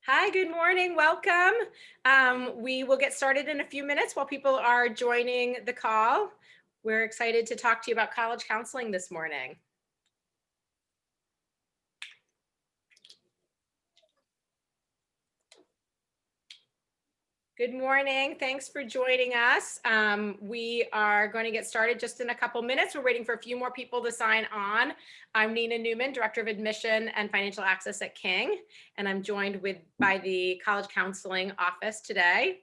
Hi, good morning. Welcome. We will get started in a few minutes while people are joining the call. We're excited to talk to you about college counseling this morning. Good morning. Thanks for joining us. We are going to get started just in a couple minutes. We're waiting for a few more people to sign on. I'm Nina Newman, Director of Admission and Financial Access at King, and I'm joined by the College Counseling Office today.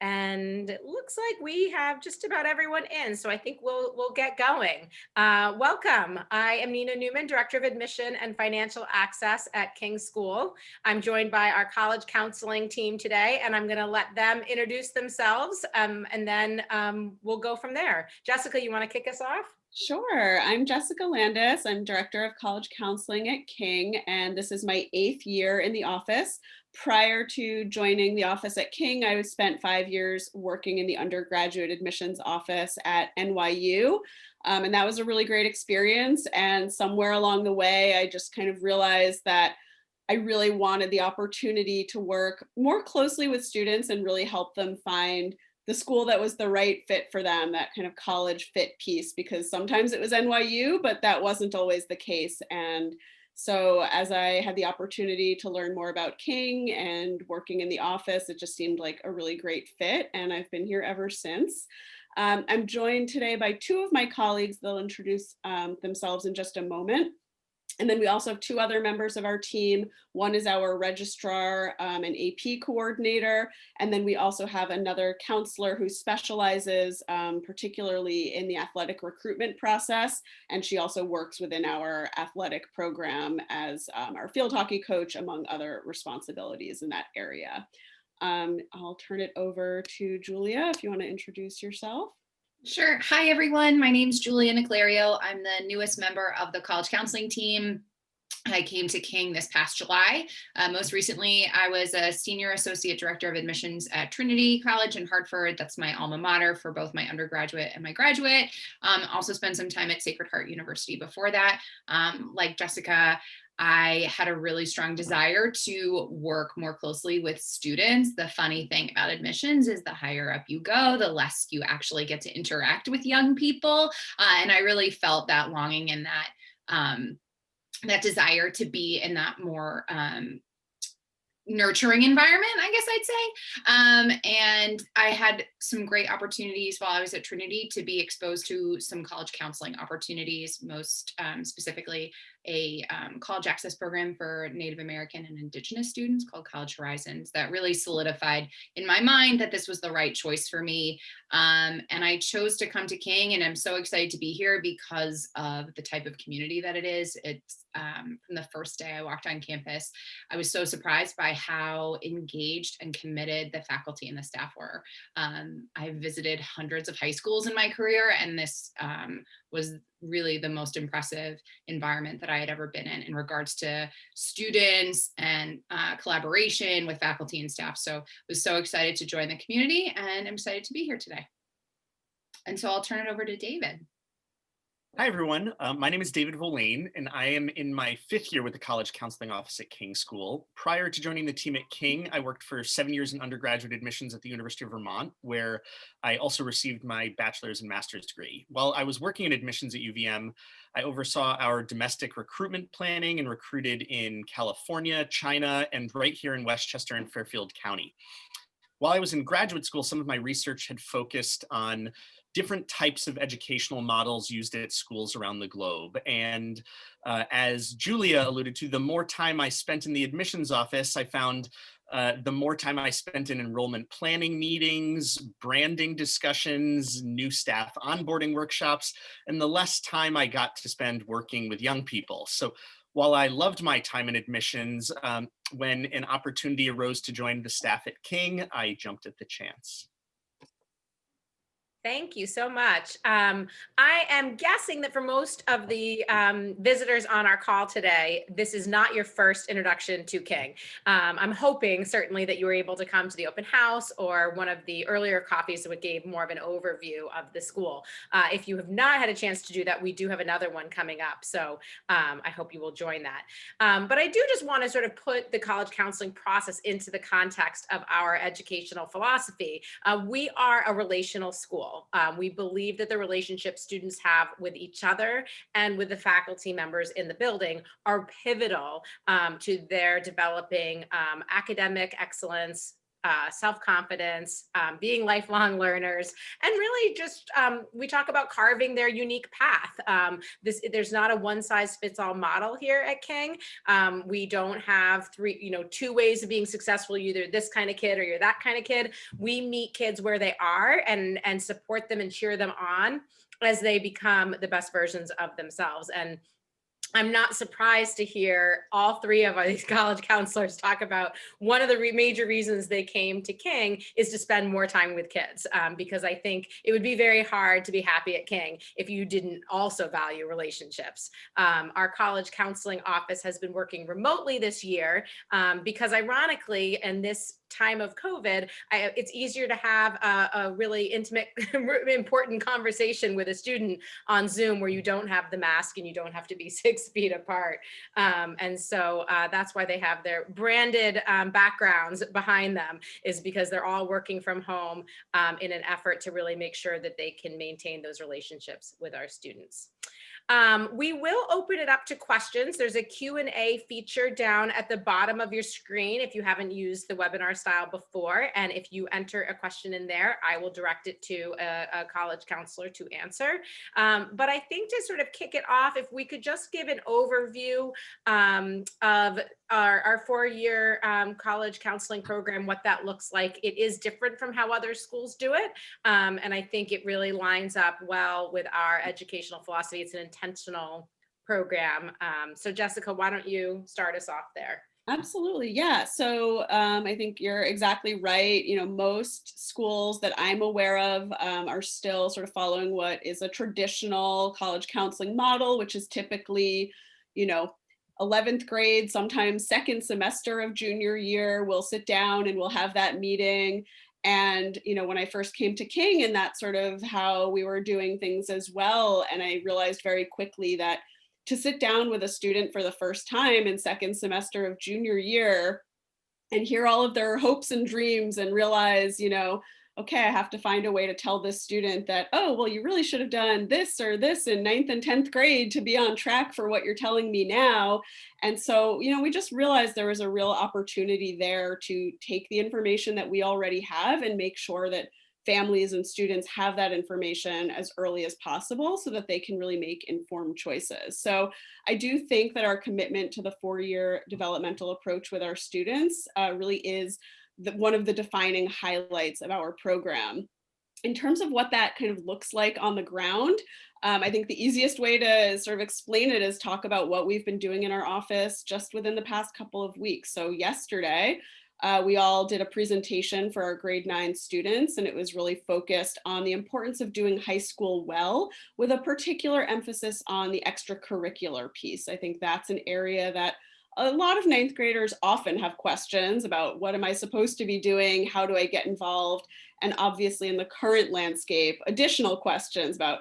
And it looks like we have just about everyone in, so I think we'll get going. Welcome. I am Nina Newman, Director of Admission and Financial Access at King School. I'm joined by our college counseling team today, and I'm going to let them introduce themselves, and then we'll go from there. Jessica, you want to kick us off? Sure. I'm Jessica Landis. I'm Director of College Counseling at King, and this is my 8th year in the office. Prior to joining the office at King, I spent 5 years working in the undergraduate admissions office at NYU. And that was a really great experience. And somewhere along the way, I just kind of realized that I really wanted the opportunity to work more closely with students and really help them find the school that was the right fit for them, that kind of college fit piece, because sometimes it was NYU, but that wasn't always the case. And so as I had the opportunity to learn more about King and working in the office, it just seemed like a really great fit. And I've been here ever since. I'm joined today by two of my colleagues. They'll introduce themselves in just a moment. And then we also have two other members of our team. One is our registrar and AP coordinator. And then we also have another counselor who specializes particularly in the athletic recruitment process. And she also works within our athletic program as our field hockey coach, among other responsibilities in that area. I'll turn it over to Julia if you want to introduce yourself. Sure. Hi, everyone. My name is Julia Niclario. I'm the newest member of the college counseling team. I came to King this past July. Most recently, I was a senior associate director of admissions at Trinity College in Hartford. That's my alma mater for both my undergraduate and my graduate. Also spent some time at Sacred Heart University before that. Like Jessica, I had a really strong desire to work more closely with students. The funny thing about admissions is the higher up you go, the less you actually get to interact with young people. And I really felt that longing and that desire to be in that more nurturing environment, I guess I'd say. And I had some great opportunities while I was at Trinity to be exposed to some college counseling opportunities, most specifically a college access program for Native American and Indigenous students called College Horizons that really solidified in my mind that this was the right choice for me. And I chose to come to King, and I'm so excited to be here because of the type of community that it is. It's from the first day I walked on campus, I was so surprised by how engaged and committed the faculty and the staff were. I visited hundreds of high schools in my career, and this was really the most impressive environment that I had ever been in regards to students and collaboration with faculty and staff. So I was so excited to join the community, and I'm excited to be here today. And so I'll turn it over to David. Hi, everyone. My name is David Volane, and I am in my 5th year with the College Counseling Office at King School. Prior to joining the team at King, I worked for 7 years in undergraduate admissions at the University of Vermont, where I also received my bachelor's and master's degree. While I was working in admissions at UVM, I oversaw our domestic recruitment planning and recruited in California, China, and right here in Westchester and Fairfield County. While I was in graduate school, some of my research had focused on different types of educational models used at schools around the globe. And as Julia alluded to, the more time I spent in the admissions office, I found the more time I spent in enrollment planning meetings, branding discussions, new staff onboarding workshops, and the less time I got to spend working with young people. So while I loved my time in admissions, when an opportunity arose to join the staff at King, I jumped at the chance. Thank you so much. I am guessing that for most of the visitors on our call today, this is not your first introduction to King. I'm hoping certainly that you were able to come to the open house or one of the earlier coffees that gave more of an overview of the school. If you have not had a chance to do that, we do have another one coming up. So I hope you will join that. But I do just want to sort of put the college counseling process into the context of our educational philosophy. We are a relational school. We believe that the relationships students have with each other and with the faculty members in the building are pivotal to their developing academic excellence, self-confidence, being lifelong learners, and really just we talk about carving their unique path. There's not a one-size-fits-all model here at King. We don't have two ways of being successful. You're either this kind of kid or you're that kind of kid. We meet kids where they are and support them and cheer them on as they become the best versions of themselves. And I'm not surprised to hear all three of these college counselors talk about one of the major reasons they came to King is to spend more time with kids, because I think it would be very hard to be happy at King if you didn't also value relationships. Our college counseling office has been working remotely this year because ironically, in this time of COVID, it's easier to have a really intimate, important conversation with a student on Zoom where you don't have the mask and you don't have to be 6 feet apart. And so that's why they have their branded backgrounds behind them, is because they're all working from home in an effort to really make sure that they can maintain those relationships with our students. We will open it up to questions. There's a Q&A feature down at the bottom of your screen if you haven't used the webinar style before. And if you enter a question in there, I will direct it to a college counselor to answer. But I think to sort of kick it off, if we could just give an overview of our 4-year college counseling program, what that looks like. It is different from how other schools do it. And I think it really lines up well with our educational philosophy. It's an intentional program. So Jessica, why don't you start us off there? Absolutely. Yeah. So I think you're exactly right. Most schools that I'm aware of are still sort of following what is a traditional college counseling model, which is typically, 11th grade, sometimes second semester of junior year, we'll sit down and we'll have that meeting. And, when I first came to King, and that's sort of how we were doing things as well. And I realized very quickly that to sit down with a student for the first time in second semester of junior year and hear all of their hopes and dreams and realize, okay, I have to find a way to tell this student that, oh, well, you really should have done this or this in 9th and 10th grade to be on track for what you're telling me now. And so, we just realized there was a real opportunity there to take the information that we already have and make sure that families and students have that information as early as possible so that they can really make informed choices. So I do think that our commitment to the 4-year developmental approach with our students really is one of the defining highlights of our program. In terms of what that kind of looks like on the ground, I think the easiest way to sort of explain it is talk about what we've been doing in our office just within the past couple of weeks. So yesterday, we all did a presentation for our grade 9 students, and it was really focused on the importance of doing high school well, with a particular emphasis on the extracurricular piece. I think that's an area that a lot of 9th graders often have questions about, what am I supposed to be doing? How do I get involved? And obviously in the current landscape, additional questions about,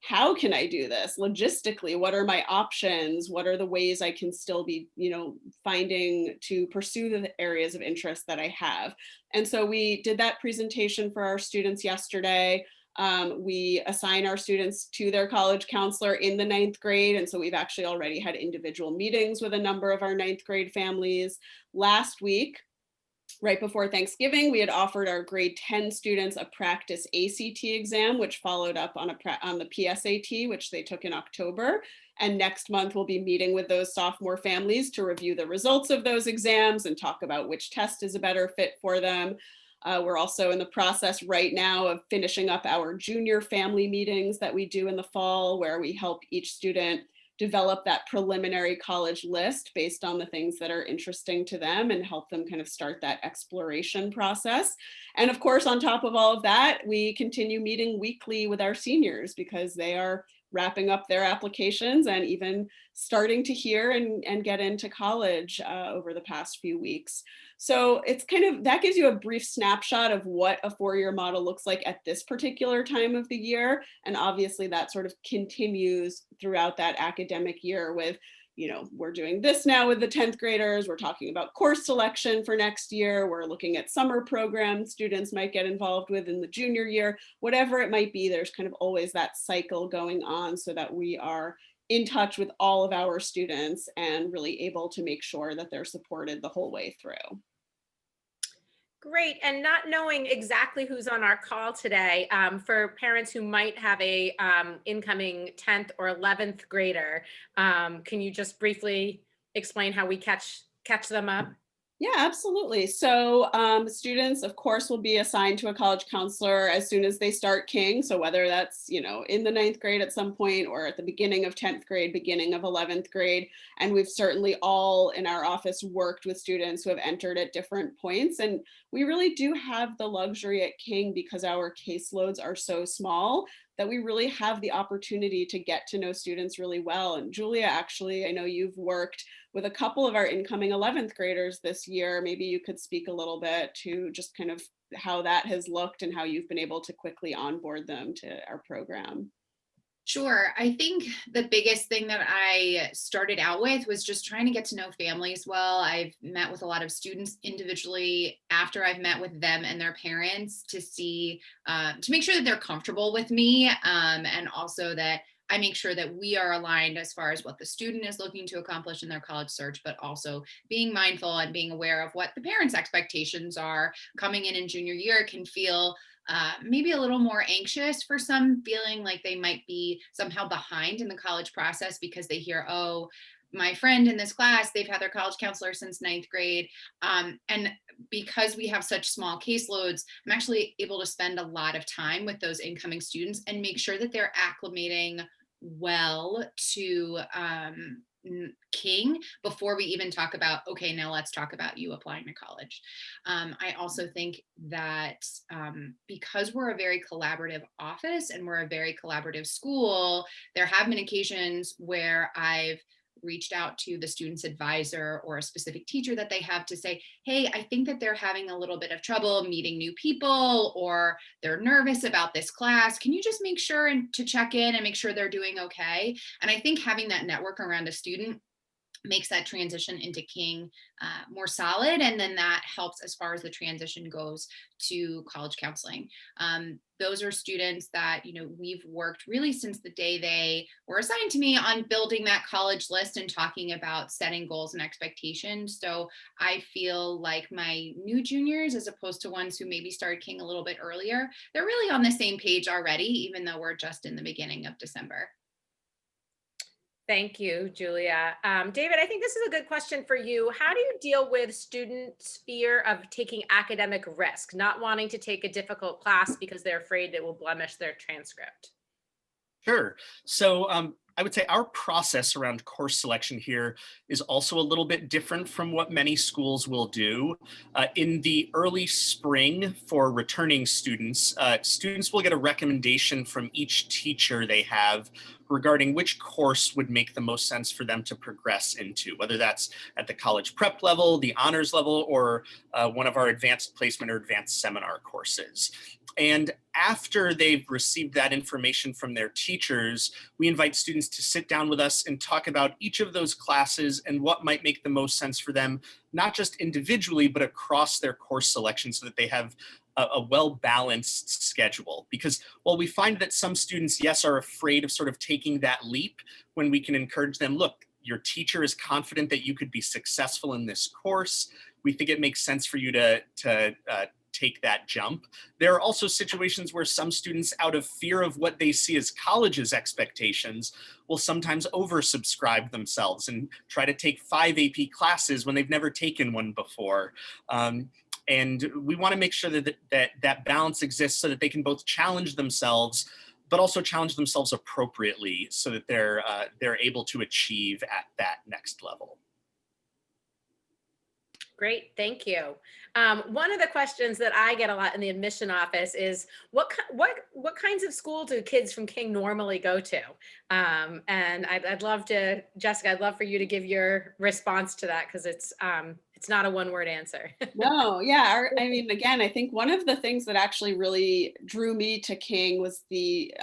how can I do this logistically? What are my options? What are the ways I can still be, finding to pursue the areas of interest that I have? And so we did that presentation for our students yesterday. We assign our students to their college counselor in the 9th grade. And so we've actually already had individual meetings with a number of our 9th grade families. Last week, right before Thanksgiving, we had offered our grade 10 students a practice ACT exam, which followed up on the PSAT, which they took in October. And next month, we'll be meeting with those sophomore families to review the results of those exams and talk about which test is a better fit for them. We're also in the process right now of finishing up our junior family meetings that we do in the fall, where we help each student develop that preliminary college list based on the things that are interesting to them and help them kind of start that exploration process. And of course, on top of all of that, we continue meeting weekly with our seniors because they are wrapping up their applications and even starting to hear and get into college over the past few weeks. So it's kind of, that gives you a brief snapshot of what a 4-year model looks like at this particular time of the year. And obviously that sort of continues throughout that academic year with, we're doing this now with the 10th graders. We're talking about course selection for next year. We're looking at summer programs students might get involved with in the junior year, whatever it might be. There's kind of always that cycle going on so that we are in touch with all of our students and really able to make sure that they're supported the whole way through. Great. And not knowing exactly who's on our call today, for parents who might have a incoming 10th or 11th grader, can you just briefly explain how we catch them up? Yeah, absolutely. So students, of course, will be assigned to a college counselor as soon as they start King. So whether that's, in the 9th grade at some point or at the beginning of 10th grade, beginning of 11th grade. And we've certainly all in our office worked with students who have entered at different points. And we really do have the luxury at King because our caseloads are so small that we really have the opportunity to get to know students really well. And Julia, actually, I know you've worked with a couple of our incoming 11th graders this year. Maybe you could speak a little bit to just kind of how that has looked and how you've been able to quickly onboard them to our program. Sure. I think the biggest thing that I started out with was just trying to get to know families well. I've met with a lot of students individually after I've met with them and their parents to see, to make sure that they're comfortable with me, and also that I make sure that we are aligned as far as what the student is looking to accomplish in their college search, but also being mindful and being aware of what the parents' expectations are. Coming in junior year can feel maybe a little more anxious for some, feeling like they might be somehow behind in the college process because they hear, oh, my friend in this class, they've had their college counselor since 9th grade. And because we have such small caseloads, I'm actually able to spend a lot of time with those incoming students and make sure that they're acclimating well to King before we even talk about, okay, now let's talk about you applying to college. I also think that because we're a very collaborative office and we're a very collaborative school, there have been occasions where I've reached out to the student's advisor or a specific teacher that they have to say, hey, I think that they're having a little bit of trouble meeting new people, or they're nervous about this class. Can you just make sure and to check in and make sure they're doing okay? And I think having that network around a student makes that transition into King more solid. And then that helps as far as the transition goes to college counseling. Those are students that, we've worked really since the day they were assigned to me on building that college list and talking about setting goals and expectations. So I feel like my new juniors, as opposed to ones who maybe started King a little bit earlier, they're really on the same page already, even though we're just in the beginning of December. Thank you, Julia. David, I think this is a good question for you. How do you deal with students' fear of taking academic risk, not wanting to take a difficult class because they're afraid it will blemish their transcript? Sure. So I would say our process around course selection here is also a little bit different from what many schools will do. In the early spring for returning students, students will get a recommendation from each teacher they have regarding which course would make the most sense for them to progress into, whether that's at the college prep level, the honors level, or one of our advanced placement or advanced seminar courses. And after they've received that information from their teachers, we invite students to sit down with us and talk about each of those classes and what might make the most sense for them, not just individually, but across their course selection so that they have a well-balanced schedule. Because while we find that some students, yes, are afraid of sort of taking that leap, when we can encourage them, look, your teacher is confident that you could be successful in this course. We think it makes sense for you to take that jump. There are also situations where some students, out of fear of what they see as college's expectations, will sometimes oversubscribe themselves and try to take 5 AP classes when they've never taken one before. And we want to make sure that balance exists so that they can both challenge themselves, but also challenge themselves appropriately so that they're able to achieve at that next level. Great, thank you. One of the questions that I get a lot in the admission office is what kinds of school do kids from King normally go to? And I'd love to, Jessica, I'd love for you to give your response to that because it's not a one-word answer. No, yeah. I mean, again, I think one of the things that actually really drew me to King was the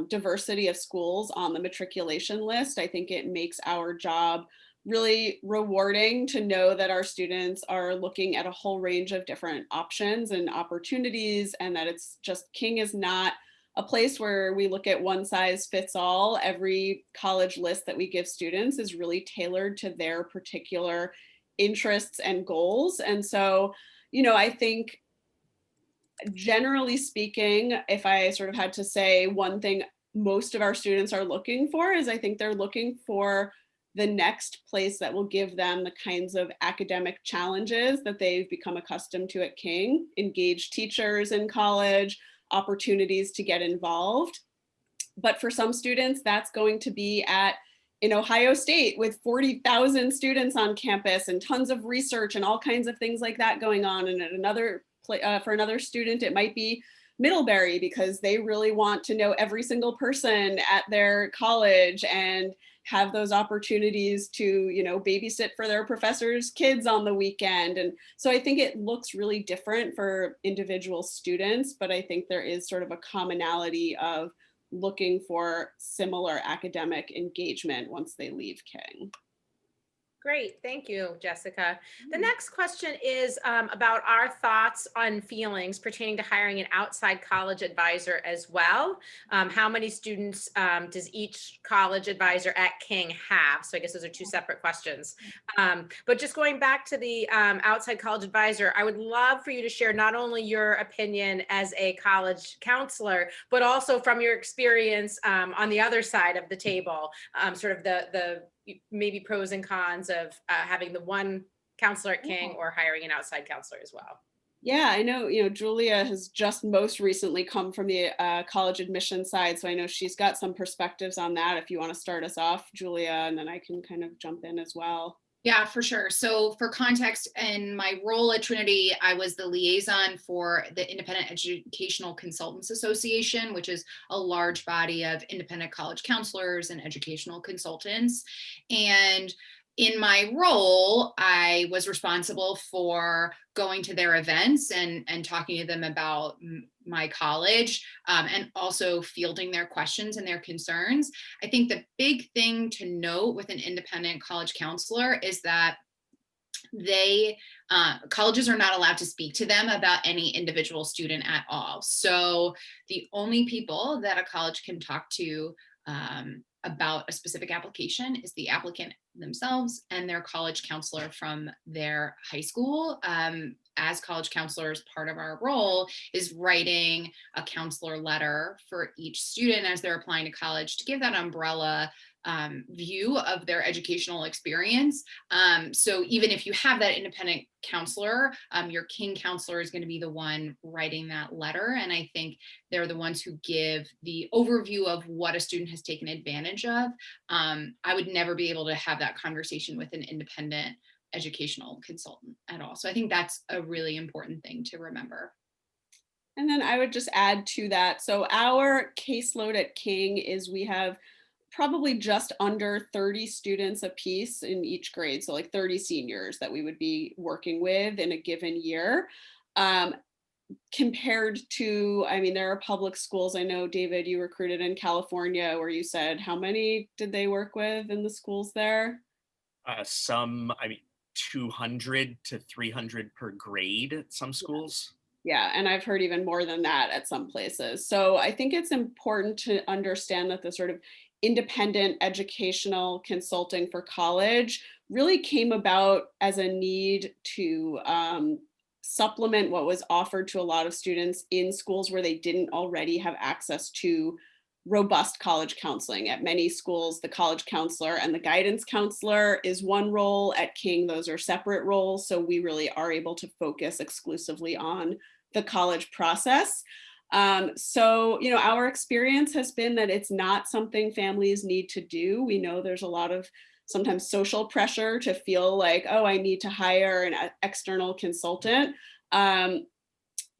diversity of schools on the matriculation list. I think it makes our job really rewarding to know that our students are looking at a whole range of different options and opportunities, and that it's just King is not a place where we look at one size fits all. Every college list that we give students is really tailored to their particular interests and goals. And so, I think generally speaking, if I sort of had to say one thing most of our students are looking for is I think they're looking for the next place that will give them the kinds of academic challenges that they've become accustomed to at King, engaged teachers in college, opportunities to get involved. But for some students, that's going to be in Ohio State with 40,000 students on campus and tons of research and all kinds of things like that going on. And for another student, it might be Middlebury because they really want to know every single person at their college and have those opportunities to, babysit for their professors' kids on the weekend. And so I think it looks really different for individual students, but I think there is sort of a commonality of looking for similar academic engagement once they leave King. Great, thank you, Jessica. The next question is about our thoughts on feelings pertaining to hiring an outside college advisor as well. How many students does each college advisor at King have? So I guess those are two separate questions. But just going back to the outside college advisor, I would love for you to share not only your opinion as a college counselor, but also from your experience on the other side of the table, sort of the maybe pros and cons of having the one counselor at King or hiring an outside counselor as well. Yeah, I know, Julia has just most recently come from the college admission side. So I know she's got some perspectives on that. If you want to start us off, Julia, and then I can kind of jump in as well. Yeah, for sure. So for context, in my role at Trinity, I was the liaison for the Independent Educational Consultants Association, which is a large body of independent college counselors and educational consultants. And in my role, I was responsible for going to their events and talking to them about my college and also fielding their questions and their concerns. I think the big thing to note with an independent college counselor is that colleges are not allowed to speak to them about any individual student at all. So the only people that a college can talk to about a specific application is the applicant themselves and their college counselor from their high school. As college counselors, part of our role is writing a counselor letter for each student as they're applying to college to give that umbrella view of their educational experience. So even if you have that independent counselor, your King counselor is going to be the one writing that letter. And I think they're the ones who give the overview of what a student has taken advantage of. I would never be able to have that conversation with an independent educational consultant at all. So I think that's a really important thing to remember. And then I would just add to that. So our caseload at King is we have probably just under 30 students a piece in each grade. So like 30 seniors that we would be working with in a given year. Compared to, there are public schools. I know, David, you recruited in California where you said, how many did they work with in the schools there? 200 to 300 per grade at some schools. Yeah, and I've heard even more than that at some places. So I think it's important to understand that the sort of independent educational consulting for college really came about as a need to supplement what was offered to a lot of students in schools where they didn't already have access to robust college counseling. At many schools, the college counselor and the guidance counselor is one role. At King, those are separate roles. So we really are able to focus exclusively on the college process. So, our experience has been that it's not something families need to do. We know there's a lot of sometimes social pressure to feel like, oh, I need to hire an external consultant.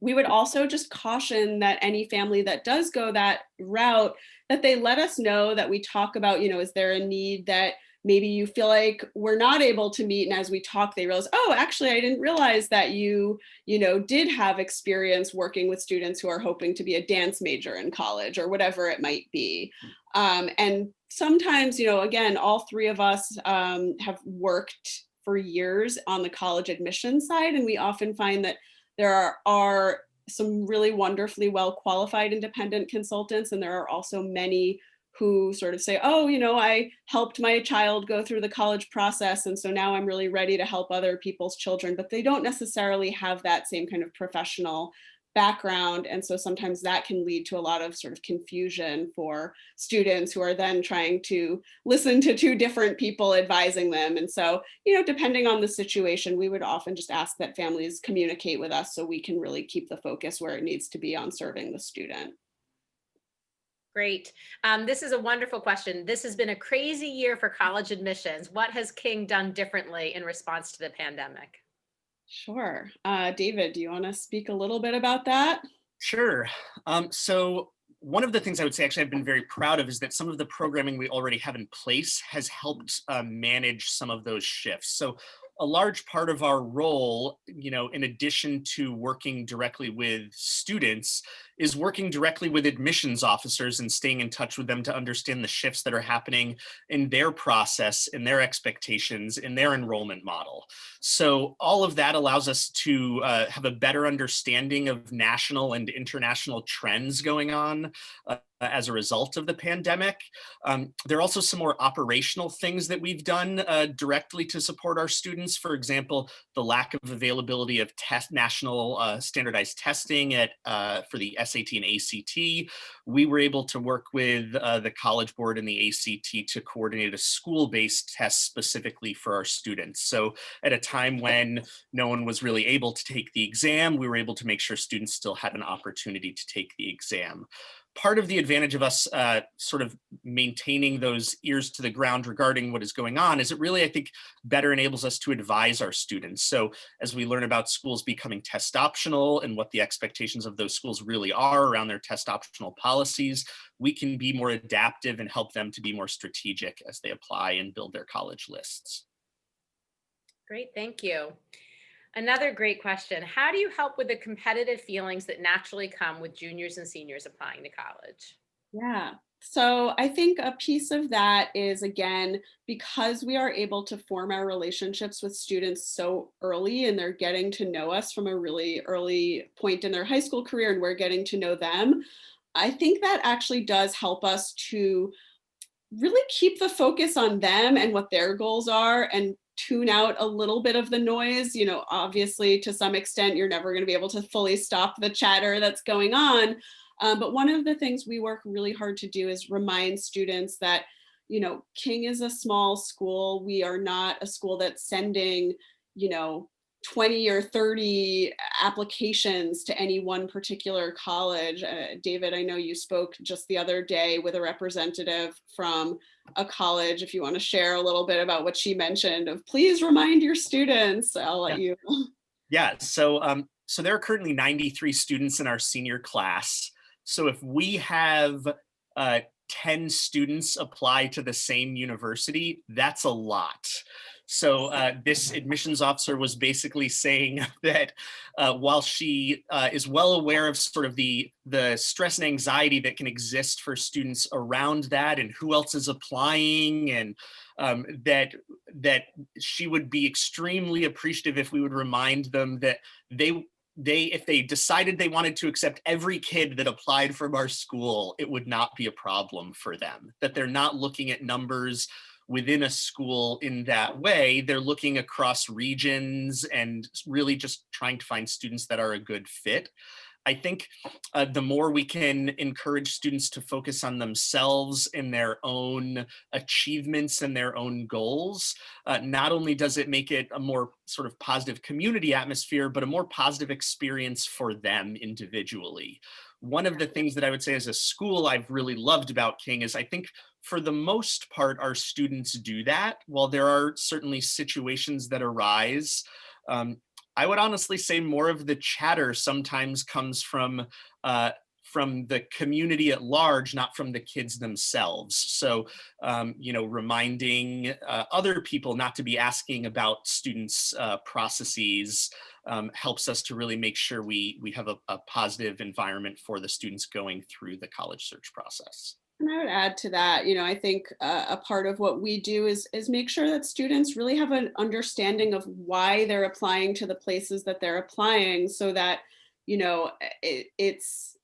We would also just caution that any family that does go that route, that they let us know, that we talk about, is there a need that maybe you feel like we're not able to meet, and as we talk they realize, oh, actually I didn't realize that you did have experience working with students who are hoping to be a dance major in college or whatever it might be. And sometimes, again, all three of us have worked for years on the college admission side, and we often find that there are some really wonderfully well qualified independent consultants, and there are also many who sort of say, oh, I helped my child go through the college process, and so now I'm really ready to help other people's children, but they don't necessarily have that same kind of professional background. And so sometimes that can lead to a lot of sort of confusion for students who are then trying to listen to two different people advising them. And so, depending on the situation, we would often just ask that families communicate with us so we can really keep the focus where it needs to be on serving the student. Great. This is a wonderful question. This has been a crazy year for college admissions. What has King done differently in response to the pandemic? Sure. David, do you want to speak a little bit about that? Sure. So one of the things I would say actually I've been very proud of is that some of the programming we already have in place has helped manage some of those shifts. So a large part of our role, in addition to working directly with students, is working directly with admissions officers and staying in touch with them to understand the shifts that are happening in their process, in their expectations, in their enrollment model. So all of that allows us to have a better understanding of national and international trends going on as a result of the pandemic. There are also some more operational things that we've done directly to support our students. For example, the lack of availability of national standardized testing for the SAT and ACT. We were able to work with the College Board and the ACT to coordinate a school-based test specifically for our students. So at a time when no one was really able to take the exam, we were able to make sure students still had an opportunity to take the exam. Part of the advantage of us sort of maintaining those ears to the ground regarding what is going on is it really, I think, better enables us to advise our students. So as we learn about schools becoming test optional and what the expectations of those schools really are around their test optional policies, we can be more adaptive and help them to be more strategic as they apply and build their college lists. Great, thank you. Another great question. How do you help with the competitive feelings that naturally come with juniors and seniors applying to college? Yeah. So I think a piece of that is, again, because we are able to form our relationships with students so early and they're getting to know us from a really early point in their high school career and we're getting to know them, I think that actually does help us to really keep the focus on them and what their goals are and tune out a little bit of the noise. Obviously, to some extent, you're never going to be able to fully stop the chatter that's going on. But one of the things we work really hard to do is remind students that, King is a small school. We are not a school that's sending, 20 or 30 applications to any one particular college. David, I know you spoke just the other day with a representative from a college. If you want to share a little bit about what she mentioned of please remind your students, I'll let you. Yeah, so there are currently 93 students in our senior class. So if we have 10 students apply to the same university, that's a lot. So this admissions officer was basically saying that while she is well aware of sort of the stress and anxiety that can exist for students around that and who else is applying, and that she would be extremely appreciative if we would remind them that if they decided they wanted to accept every kid that applied from our school, it would not be a problem for them, that they're not looking at numbers within a school in that way. They're looking across regions and really just trying to find students that are a good fit. I think the more we can encourage students to focus on themselves and their own achievements and their own goals, not only does it make it a more sort of positive community atmosphere, but a more positive experience for them individually. One of the things that I would say as a school I've really loved about King is I think for the most part, our students do that. While there are certainly situations that arise, I would honestly say more of the chatter sometimes comes from the community at large, not from the kids themselves. So, reminding other people not to be asking about students' processes helps us to really make sure we have a positive environment for the students going through the college search process. And I would add to that, I think a part of what we do is make sure that students really have an understanding of why they're applying to the places that they're applying, so that it's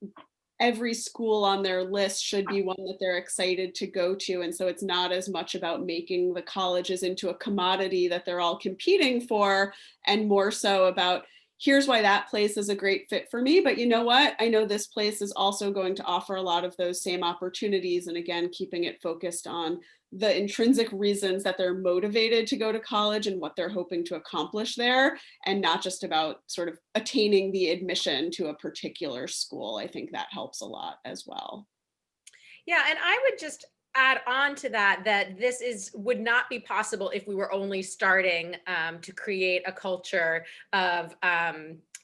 every school on their list should be one that they're excited to go to. And so it's not as much about making the colleges into a commodity that they're all competing for, and more so about, here's why that place is a great fit for me. But you know what? I know this place is also going to offer a lot of those same opportunities. And again, keeping it focused on the intrinsic reasons that they're motivated to go to college and what they're hoping to accomplish there, and not just about sort of attaining the admission to a particular school. I think that helps a lot as well. Yeah, and I would just add on to that this would not be possible if we were only starting to create a culture of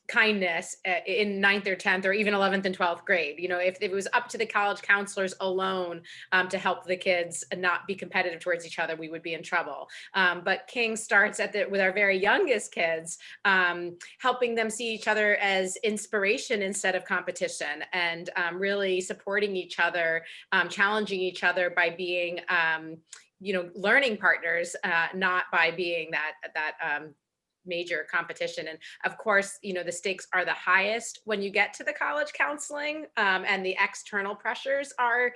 kindness in 9th or 10th or even 11th and 12th grade. If it was up to the college counselors alone to help the kids not be competitive towards each other, we would be in trouble. But King starts with our very youngest kids, helping them see each other as inspiration instead of competition, and really supporting each other, challenging each other by being learning partners, not by being that major competition. And of course, the stakes are the highest when you get to the college counseling, and the external pressures are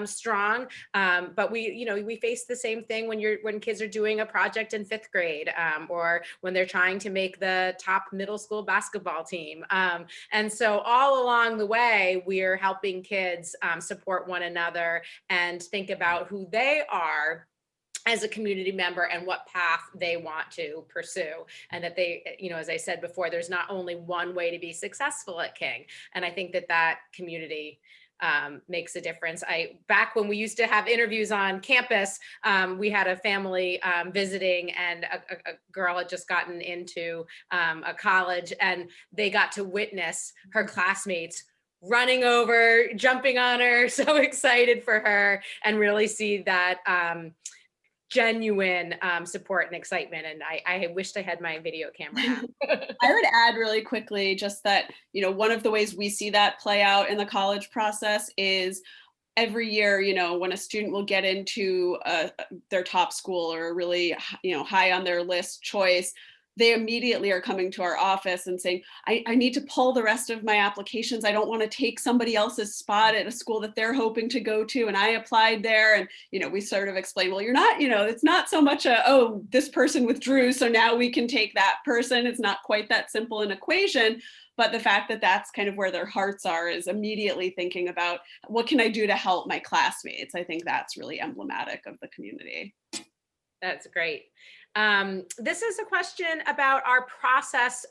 strong. But we face the same thing when kids are doing a project in 5th grade, or when they're trying to make the top middle school basketball team. And so all along the way, we're helping kids support one another and think about who they are as a community member and what path they want to pursue. And that they, as I said before, there's not only one way to be successful at King. And I think that community makes a difference. Back when we used to have interviews on campus, we had a family visiting, and a girl had just gotten into a college, and they got to witness her classmates running over, jumping on her, so excited for her, and really see that genuine support and excitement. And I wished I had my video camera out. I would add really quickly just that, one of the ways we see that play out in the college process is every year, when a student will get into their top school or a really, high on their list choice, they immediately are coming to our office and saying, I need to pull the rest of my applications. I don't want to take somebody else's spot at a school that they're hoping to go to. And I applied there. And, we sort of explain, well, you're not, it's not so much this person withdrew, so now we can take that person. It's not quite that simple an equation. But the fact that that's kind of where their hearts are is immediately thinking about, what can I do to help my classmates? I think that's really emblematic of the community. That's great. This is a question about our process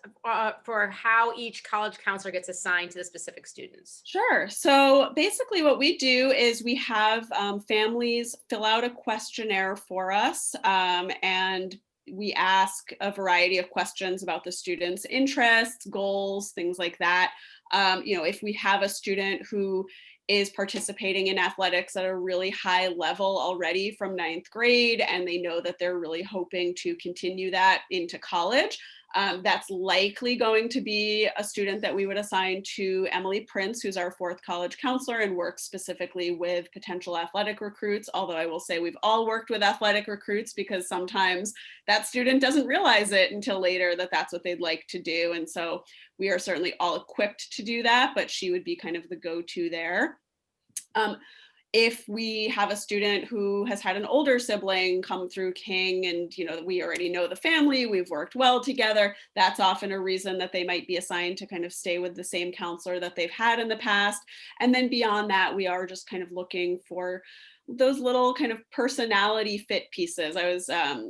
for how each college counselor gets assigned to the specific students. Sure. So basically what we do is we have families fill out a questionnaire for us, and we ask a variety of questions about the student's interests, goals, things like that. If we have a student who is participating in athletics at a really high level already from 9th grade, and they know that they're really hoping to continue that into college, that's likely going to be a student that we would assign to Emily Prince, who's our 4th college counselor and works specifically with potential athletic recruits. Although I will say we've all worked with athletic recruits, because sometimes that student doesn't realize it until later that that's what they'd like to do. And so we are certainly all equipped to do that, but she would be kind of the go-to there. If we have a student who has had an older sibling come through King, and we already know the family, we've worked well together, that's often a reason that they might be assigned to kind of stay with the same counselor that they've had in the past. And then beyond that, we are just kind of looking for those little kind of personality fit pieces. I was,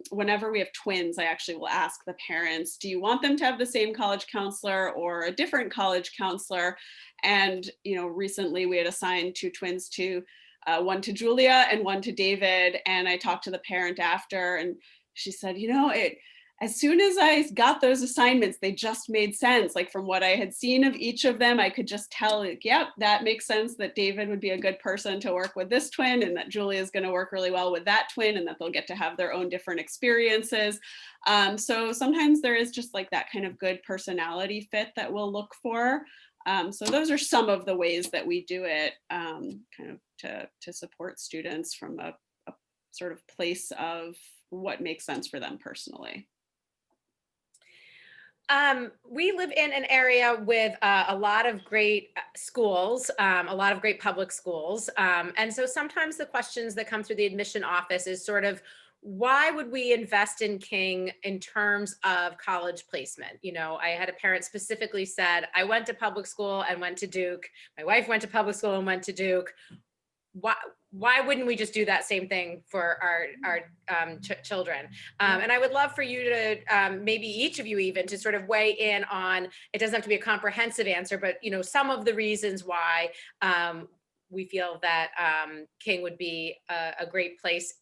whenever we have twins, I actually will ask the parents, do you want them to have the same college counselor or a different college counselor? And, recently we had assigned 2 twins to, one to Julia and one to David. And I talked to the parent after, and she said, as soon as I got those assignments, they just made sense. Like, from what I had seen of each of them, I could just tell, like, yep, that makes sense that David would be a good person to work with this twin, and that Julia is going to work really well with that twin, and that they'll get to have their own different experiences. So sometimes there is just like that kind of good personality fit that we'll look for. So those are some of the ways that we do it, kind of to support students from a sort of place of what makes sense for them personally. We live in an area with a lot of great schools, a lot of great public schools. And so sometimes the questions that come through the admission office is sort of, why would we invest in King in terms of college placement? I had a parent specifically said, I went to public school and went to Duke. My wife went to public school and went to Duke. Why wouldn't we just do that same thing for our children? And I would love for you to, maybe each of you even, to sort of weigh in on, it doesn't have to be a comprehensive answer, but some of the reasons why we feel that King would be a great place.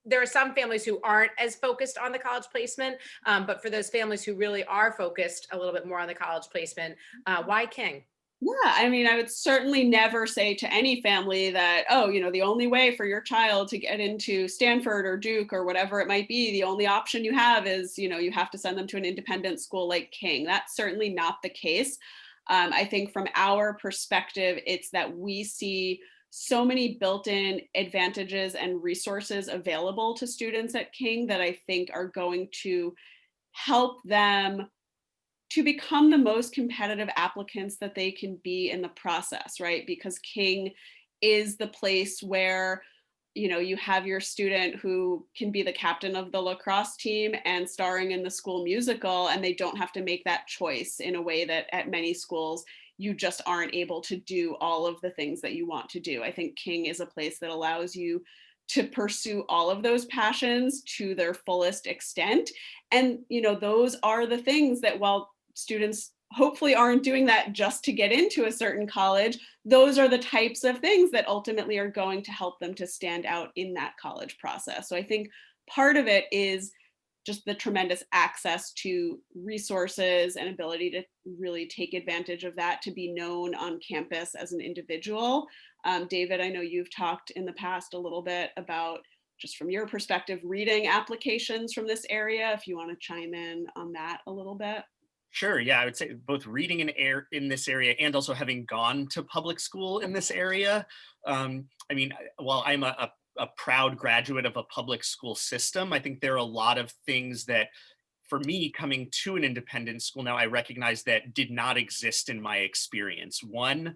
There are some families who aren't as focused on the college placement, but for those families who really are focused a little bit more on the college placement, why King? Yeah, I mean, I would certainly never say to any family that, the only way for your child to get into Stanford or Duke or whatever it might be, the only option you have is, you have to send them to an independent school like King. That's certainly not the case. I think from our perspective, it's that we see so many built-in advantages and resources available to students at King that I think are going to help them to become the most competitive applicants that they can be in the process, right? Because King is the place where, you have your student who can be the captain of the lacrosse team and starring in the school musical, and they don't have to make that choice in a way that at many schools, you just aren't able to do all of the things that you want to do. I think King is a place that allows you to pursue all of those passions to their fullest extent. And, those are the things that, while students hopefully aren't doing that just to get into a certain college, those are the types of things that ultimately are going to help them to stand out in that college process. So I think part of it is just the tremendous access to resources and ability to really take advantage of that, to be known on campus as an individual. David, I know you've talked in the past a little bit about, just from your perspective, reading applications from this area, if you want to chime in on that a little bit. Sure. Yeah, I would say both reading in this area and also having gone to public school in this area. I mean, while I'm a proud graduate of a public school system, I think there are a lot of things that, for me, coming to an independent school now, I recognize that did not exist in my experience. One,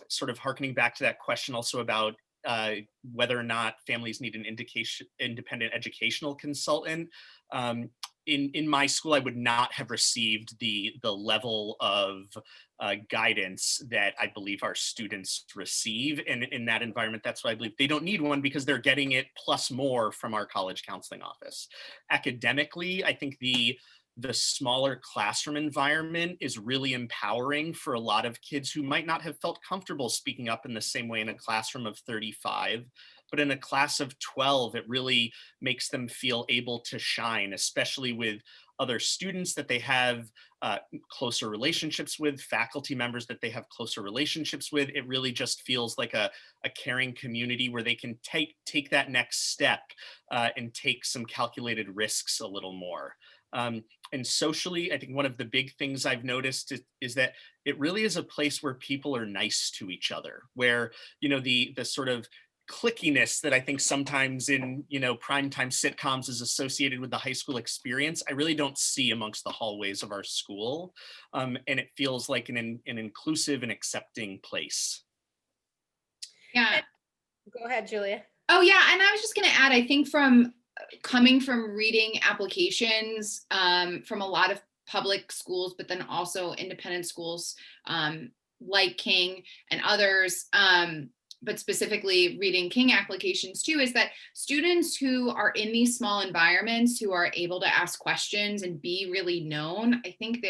sort of harkening back to that question also about whether or not families need an independent educational consultant. In my school, I would not have received the level of guidance that I believe our students receive. And in that environment, that's why I believe they don't need one, because they're getting it plus more from our college counseling office. Academically, I think the smaller classroom environment is really empowering for a lot of kids who might not have felt comfortable speaking up in the same way in a classroom of 35. But in a class of 12, it really makes them feel able to shine, especially with other students that they have closer relationships with, faculty members that they have closer relationships with. It really just feels like a caring community where they can take that next step and take some calculated risks a little more. And socially, I think one of the big things I've noticed is that it really is a place where people are nice to each other, where, the sort of clickiness that I think sometimes in, primetime sitcoms is associated with the high school experience, I really don't see amongst the hallways of our school. And it feels like an inclusive and accepting place. Yeah. Go ahead, Julia. Oh, yeah. And I was just going to add, I think coming from reading applications from a lot of public schools, but then also independent schools like King and others, but specifically reading King applications too, is that students who are in these small environments, who are able to ask questions and be really known, I think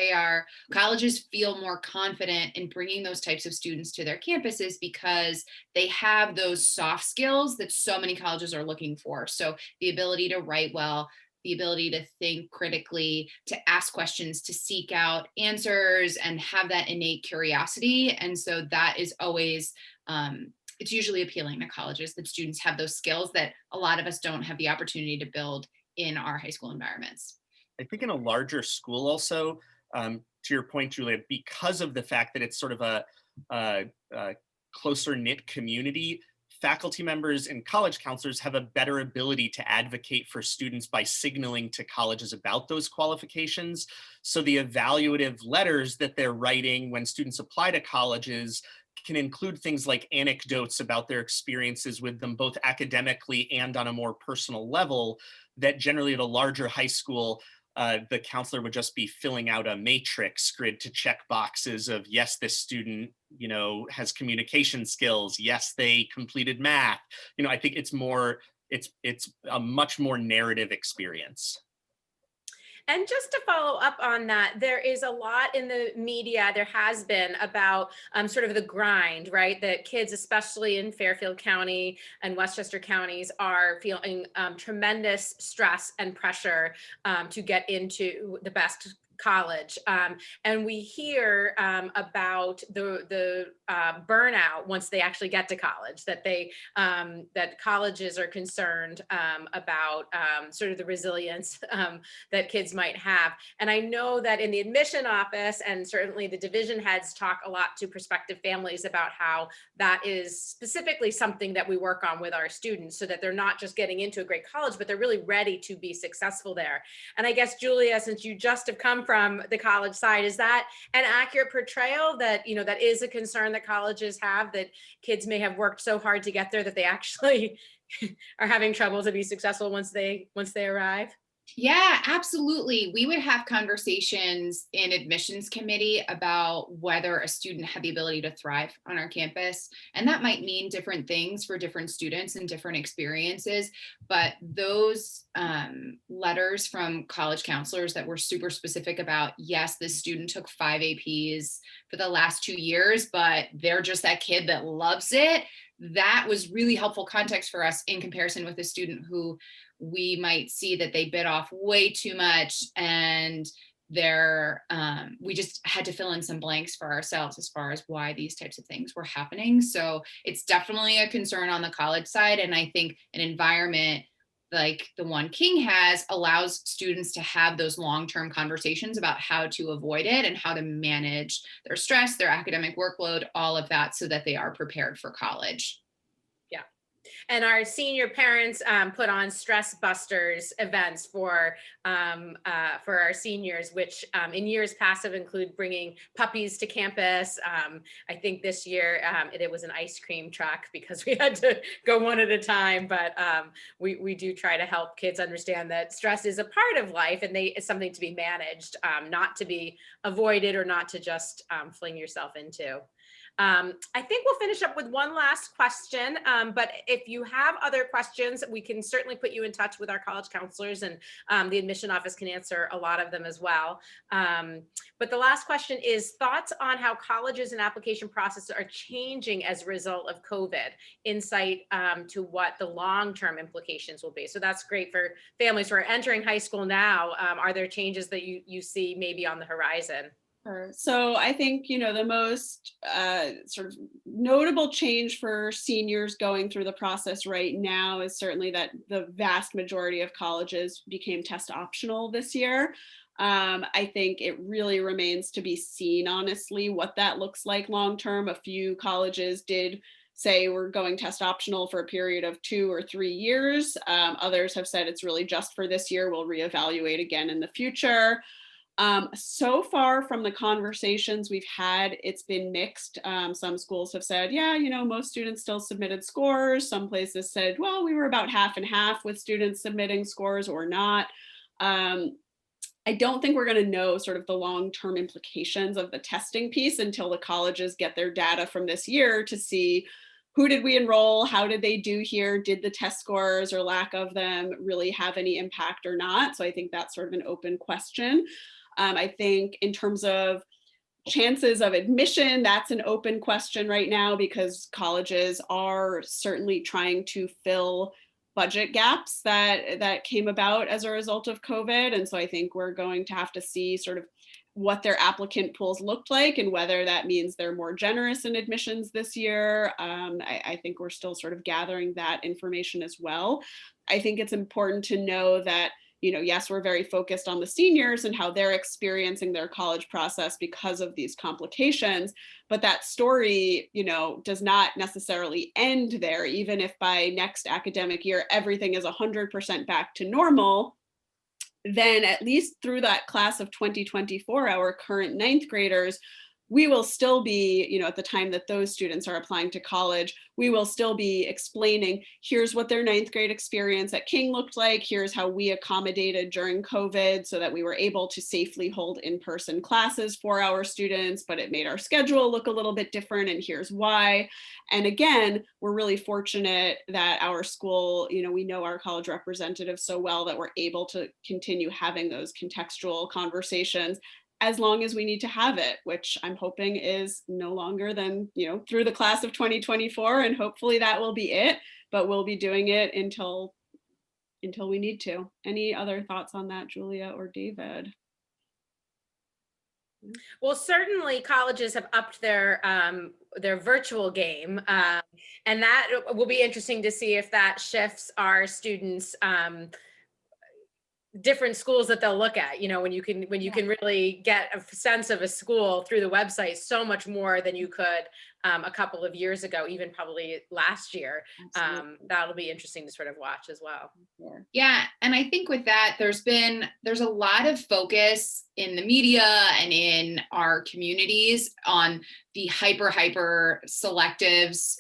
colleges feel more confident in bringing those types of students to their campuses because they have those soft skills that so many colleges are looking for. So the ability to write well, the ability to think critically, to ask questions, to seek out answers, and have that innate curiosity. And so that is always, it's usually appealing to colleges that students have those skills that a lot of us don't have the opportunity to build in our high school environments. I think in a larger school also, to your point, Julia, because of the fact that it's sort of a closer knit community, faculty members and college counselors have a better ability to advocate for students by signaling to colleges about those qualifications. So the evaluative letters that they're writing when students apply to colleges can include things like anecdotes about their experiences with them, both academically and on a more personal level, that generally at a larger high school, the counselor would just be filling out a matrix grid to check boxes of, yes, this student, has communication skills. Yes, they completed math. I think it's a much more narrative experience. And just to follow up on that, there is a lot in the media, there has been, about sort of the grind, right? That kids, especially in Fairfield County and Westchester counties, are feeling tremendous stress and pressure to get into the best college. And we hear about the burnout once they actually get to college, that that colleges are concerned about sort of the resilience that kids might have. And I know that in the admission office, and certainly the division heads talk a lot to prospective families about how that is specifically something that we work on with our students, so that they're not just getting into a great college, but they're really ready to be successful there. And I guess, Julia, since you just have come from the college side, is that an accurate portrayal that, that is a concern that colleges have, that kids may have worked so hard to get there that they actually are having trouble to be successful once they arrive? Yeah, absolutely. We would have conversations in admissions committee about whether a student had the ability to thrive on our campus. And that might mean different things for different students and different experiences. But those letters from college counselors that were super specific about, yes, this student took 5 APs for the last 2 years, but they're just that kid that loves it. That was really helpful context for us in comparison with a student who we might see that they bit off way too much, and we just had to fill in some blanks for ourselves as far as why these types of things were happening. So it's definitely a concern on the college side. And I think an environment like the one King has allows students to have those long-term conversations about how to avoid it and how to manage their stress, their academic workload, all of that, so that they are prepared for college. Yeah. And our senior parents put on Stress Busters events for our seniors, which in years past have included bringing puppies to campus. I think this year it was an ice cream truck because we had to go one at a time. But we do try to help kids understand that stress is a part of life, and it's something to be managed, not to be avoided or not to just fling yourself into. I think we'll finish up with one last question, but if you have other questions, we can certainly put you in touch with our college counselors, and the admission office can answer a lot of them as well. But the last question is thoughts on how colleges and application processes are changing as a result of COVID, insight to what the long-term implications will be. So that's great for families who are entering high school now. Are there changes that you see maybe on the horizon? Sure. So I think, the most sort of notable change for seniors going through the process right now is certainly that the vast majority of colleges became test optional this year. I think it really remains to be seen, honestly, what that looks like long term. A few colleges did say we're going test optional for a period of 2 or 3 years. Others have said it's really just for this year. We'll reevaluate again in the future. So far from the conversations we've had, it's been mixed. Some schools have said, yeah, most students still submitted scores. Some places said, well, we were about half and half with students submitting scores or not. I don't think we're going to know sort of the long-term implications of the testing piece until the colleges get their data from this year to see who did we enroll? How did they do here? Did the test scores or lack of them really have any impact or not? So I think that's sort of an open question. I think in terms of chances of admission, that's an open question right now because colleges are certainly trying to fill budget gaps that came about as a result of COVID. And so I think we're going to have to see sort of what their applicant pools looked like and whether that means they're more generous in admissions this year. I think we're still sort of gathering that information as well. I think it's important to know that, yes, we're very focused on the seniors and how they're experiencing their college process because of these complications, but that story, does not necessarily end there. Even if by next academic year, everything is 100% back to normal, then at least through that class of 2024, our current ninth graders, we will still be, at the time that those students are applying to college, we will still be explaining, here's what their ninth grade experience at King looked like, here's how we accommodated during COVID so that we were able to safely hold in-person classes for our students, but it made our schedule look a little bit different, and here's why. And again, we're really fortunate that our school, we know our college representatives so well that we're able to continue having those contextual conversations as long as we need to have it, which I'm hoping is no longer than, through the class of 2024, and hopefully that will be it, but we'll be doing it until we need to. Any other thoughts on that, Julia or David? Well, certainly colleges have upped their virtual game, and that will be interesting to see if that shifts our students' different schools that they'll look at, when you can really get a sense of a school through the website so much more than you could a couple of years ago, even probably last year. That'll be interesting to sort of watch as well. Yeah. And I think with that, there's a lot of focus in the media and in our communities on the hyper selectives.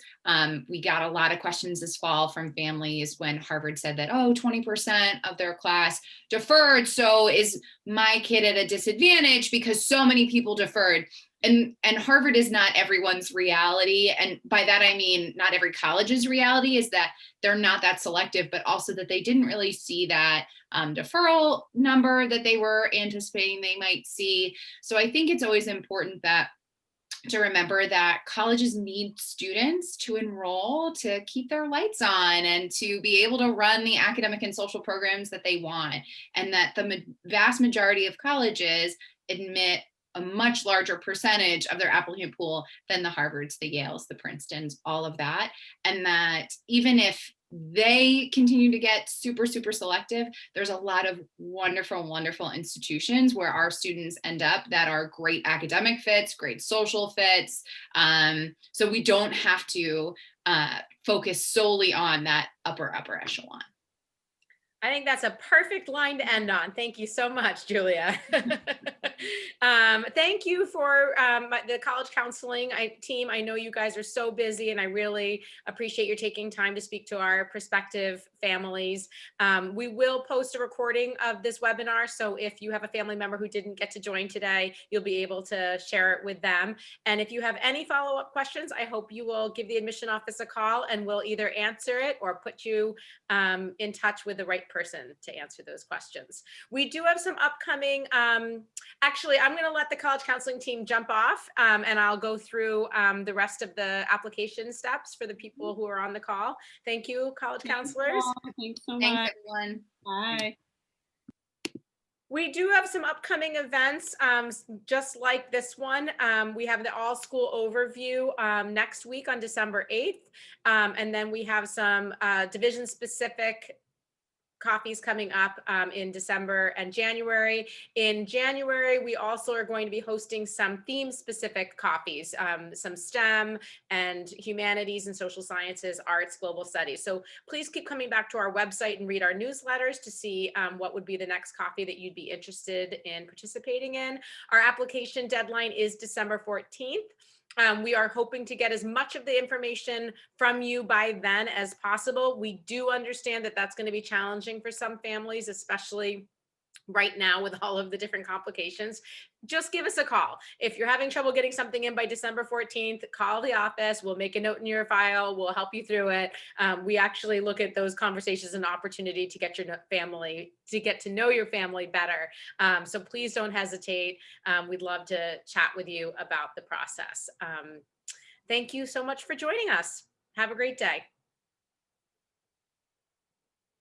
We got a lot of questions this fall from families when Harvard said that, 20% of their class deferred. So is my kid at a disadvantage because so many people deferred? And Harvard is not everyone's reality. And by that, I mean, not every college's reality is that they're not that selective, but also that they didn't really see that deferral number that they were anticipating they might see. So I think it's always important to remember that colleges need students to enroll, to keep their lights on, and to be able to run the academic and social programs that they want. And that the vast majority of colleges admit a much larger percentage of their applicant pool than the Harvards, the Yales, the Princetons, all of that. And that even if they continue to get super selective, there's a lot of wonderful institutions where our students end up that are great academic fits, great social fits. So we don't have to focus solely on that upper echelon. I think that's a perfect line to end on. Thank you so much, Julia. Thank you for the college counseling team. I know you guys are so busy, and I really appreciate you taking time to speak to our prospective families. We will post a recording of this webinar, so if you have a family member who didn't get to join today, you'll be able to share it with them. And if you have any follow-up questions, I hope you will give the admission office a call, and we'll either answer it or put you in touch with the right person to answer those questions. We do have some upcoming, actually, I'm going to let the college counseling team jump off, and I'll go through the rest of the application steps for the people who are on the call. Thank you, college counselors. Thanks so much. Thanks, everyone. Bye. We do have some upcoming events, just like this one. We have the all school overview next week on December 8th. And then we have some division specific coffees coming up in December and January. In January, we also are going to be hosting some theme specific coffees, some STEM and humanities and social sciences, arts, global studies. So please keep coming back to our website and read our newsletters to see what would be the next coffee that you'd be interested in participating in. Our application deadline is December 14th. We are hoping to get as much of the information from you by then as possible. We do understand that that's going to be challenging for some families, especially right now with all of the different complications, just give us a call. If you're having trouble getting something in by December 14th, call the office. We'll make a note in your file. We'll help you through it. We actually look at those conversations as an opportunity to get your family, to get to know your family better. So please don't hesitate. We'd love to chat with you about the process. Thank you so much for joining us. Have a great day.